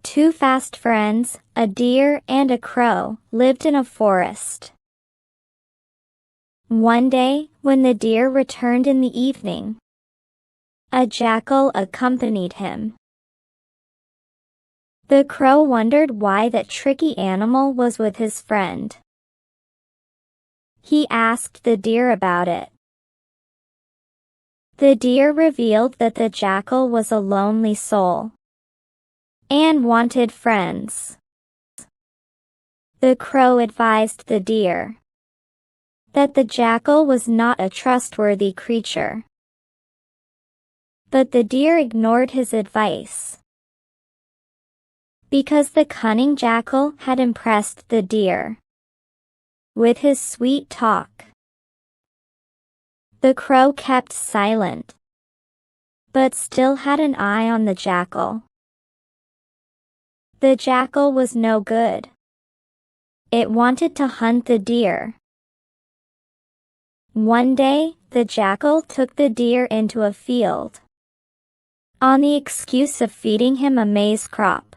Two fast friends, a deer and a crow, lived in a forest. One day, when the deer returned in the evening, a jackal accompanied him. The crow wondered why that tricky animal was with his friend. He asked the deer about it. The deer revealed that the jackal was a lonely soul and wanted friends. The crow advised the deer that the jackal was not a trustworthy creature. But the deer ignored his advice, because the cunning jackal had impressed the deer with his sweet talk. The crow kept silent, but still had an eye on the jackal. The jackal was no good. It wanted to hunt the deer. One day, the jackal took the deer into a field, on the excuse of feeding him a maize crop.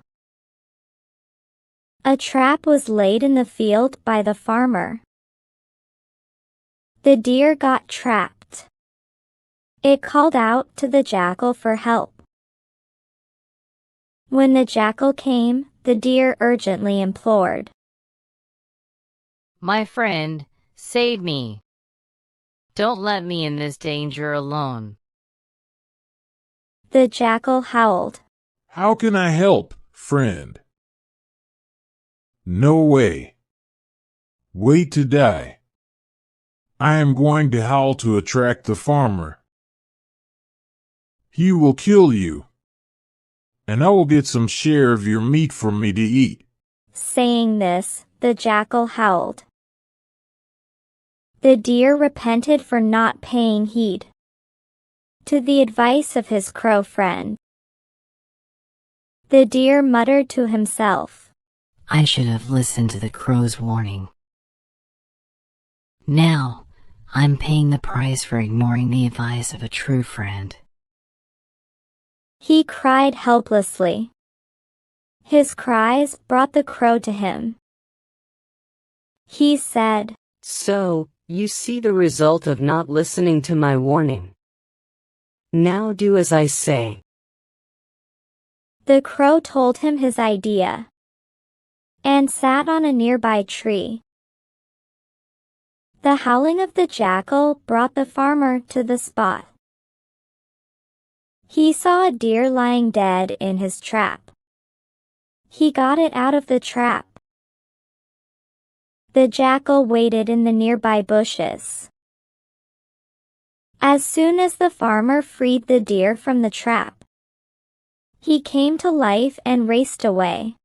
A trap was laid in the field by the farmer. The deer got trapped. It called out to the jackal for help. When the jackal came, the deer urgently implored, "My friend, save me. Don't let me in this danger alone." The jackal howled, "How can I help, friend? No way. Wait to die. I am going to howl to attract the farmer. He will kill you, and I will get some share of your meat for me to eat." Saying this, the jackal howled. The deer repented for not paying heed to the advice of his crow friend. The deer muttered to himself, "I should have listened to the crow's warning. Now, I'm paying the price for ignoring the advice of a true friend." He cried helplessly. His cries brought the crow to him. He said, "So, you see the result of not listening to my warning. Now do as I say." The crow told him his idea and sat on a nearby tree. The howling of the jackal brought the farmer to the spot. He saw a deer lying dead in his trap. He got it out of the trap. The jackal waited in the nearby bushes. As soon as the farmer freed the deer from the trap, he came to life and raced away.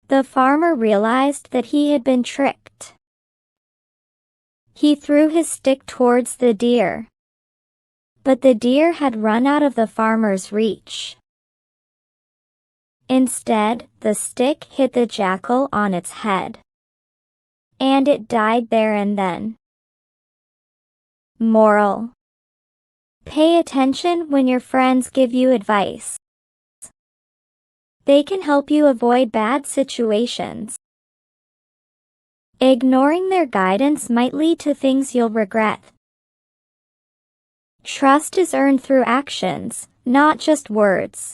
The farmer realized that he had been tricked. He threw his stick towards the deer, but the deer had run out of the farmer's reach. Instead, the stick hit the jackal on its head, and it died there and then. Moral: pay attention when your friends give you advice. They can help you avoid bad situations. Ignoring their guidance might lead to things you'll regret. Trust is earned through actions, not just words.